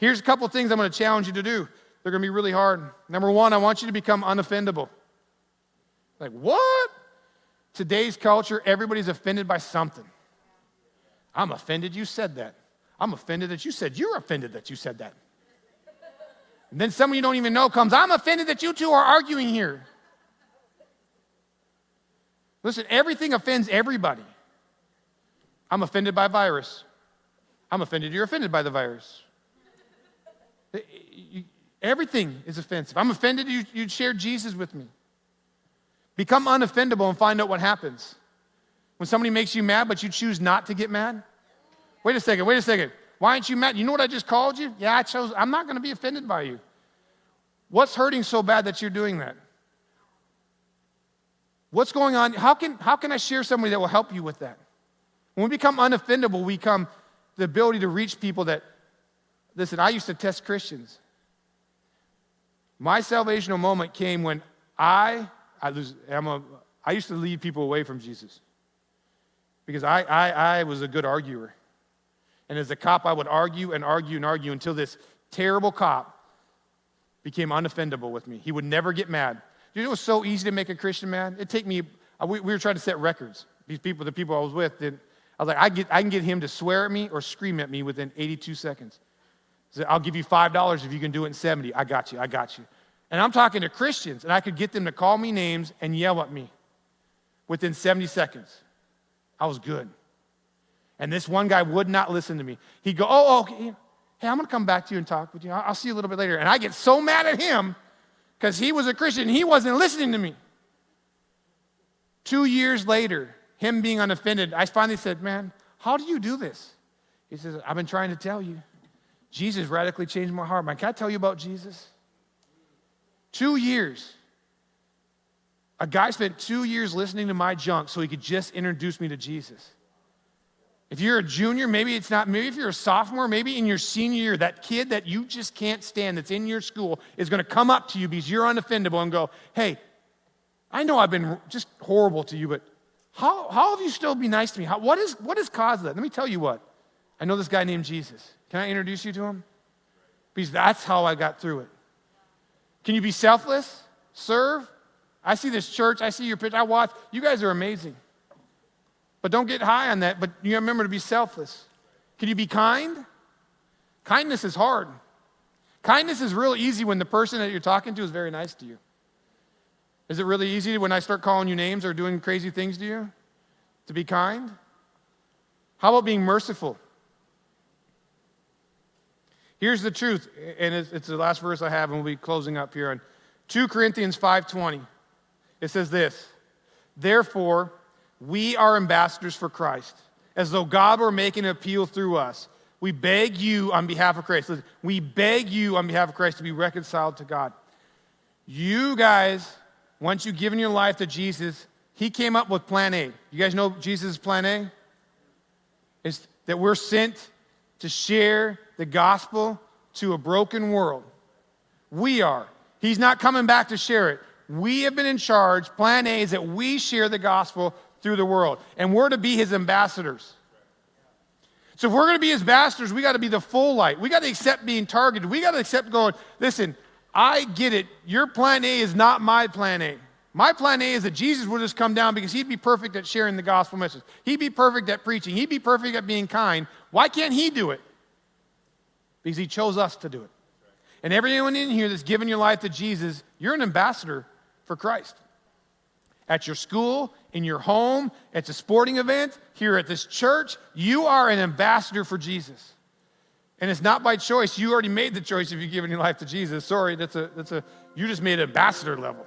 Here's a couple things I'm going to challenge you to do. They're going to be really hard. Number one, I want you to become unoffendable. Like, what? Today's culture, everybody's offended by something. I'm offended you said that. I'm offended that you said you're offended that you said that. And then someone you don't even know comes, I'm offended that you two are arguing here. Listen, everything offends everybody. I'm offended by a virus. I'm offended you're offended by the virus. Everything is offensive. I'm offended you shared Jesus with me. Become unoffendable and find out what happens. When somebody makes you mad, but you choose not to get mad. Wait a second. Why aren't you mad? You know what I just called you? Yeah, I'm not going to be offended by you. What's hurting so bad that you're doing that? What's going on? How can I share somebody that will help you with that? When we become unoffendable, we become the ability to reach people that, listen, I used to test Christians. My salvational moment came when I used to lead people away from Jesus because I was a good arguer. And as a cop, I would argue until this terrible cop became unoffendable with me. He would never get mad. Dude, it was so easy to make a Christian mad. It'd take me, we were trying to set records. The people I was with, I was like, I can get him to swear at me or scream at me within 82 seconds. So I'll give you $5 if you can do it in 70. I got you. And I'm talking to Christians, and I could get them to call me names and yell at me within 70 seconds. I was good. And this one guy would not listen to me. He'd go, okay. Hey, I'm going to come back to you and talk with you. I'll see you a little bit later. And I get so mad at him because he was a Christian and he wasn't listening to me. 2 years later, him being unoffended, I finally said, man, how do you do this? He says, I've been trying to tell you. Jesus radically changed my heart. Man, can I tell you about Jesus? 2 years. A guy spent 2 years listening to my junk so he could just introduce me to Jesus. If you're a junior, maybe it's not. Maybe if you're a sophomore, maybe in your senior year, that kid that you just can't stand that's in your school is going to come up to you because you're unoffendable and go, hey, I know I've been just horrible to you, but how have you still been nice to me? What has caused that? Let me tell you what. I know this guy named Jesus. Can I introduce you to him? Because that's how I got through it. Can you be selfless? Serve? I see this church. I see your picture. I watch. You guys are amazing. But don't get high on that. But you remember to be selfless. Can you be kind? Kindness is hard. Kindness is real easy when the person that you're talking to is very nice to you. Is it really easy when I start calling you names or doing crazy things to you to be kind? How about being merciful? Here's the truth, and it's the last verse I have, and we'll be closing up here on 2 Corinthians 5:20. It says this, therefore, we are ambassadors for Christ, as though God were making an appeal through us. We beg you on behalf of Christ. Listen, we beg you on behalf of Christ to be reconciled to God. You guys, once you've given your life to Jesus, he came up with plan A. You guys know Jesus' plan A? It's that we're sent to share the gospel to a broken world. We are. He's not coming back to share it. We have been in charge. Plan A is that we share the gospel through the world. And we're to be his ambassadors. So if we're going to be his ambassadors, we got to be the full light. We got to accept being targeted. We got to accept going, listen, I get it. Your plan A is not my plan A. My plan A is that Jesus would just come down because he'd be perfect at sharing the gospel message. He'd be perfect at preaching. He'd be perfect at being kind. Why can't he do it? Because he chose us to do it. And everyone in here that's given your life to Jesus, you're an ambassador for Christ. At your school, in your home, at a sporting event, here at this church, you are an ambassador for Jesus. And it's not by choice. You already made the choice if you've given your life to Jesus. Sorry, you just made ambassador level.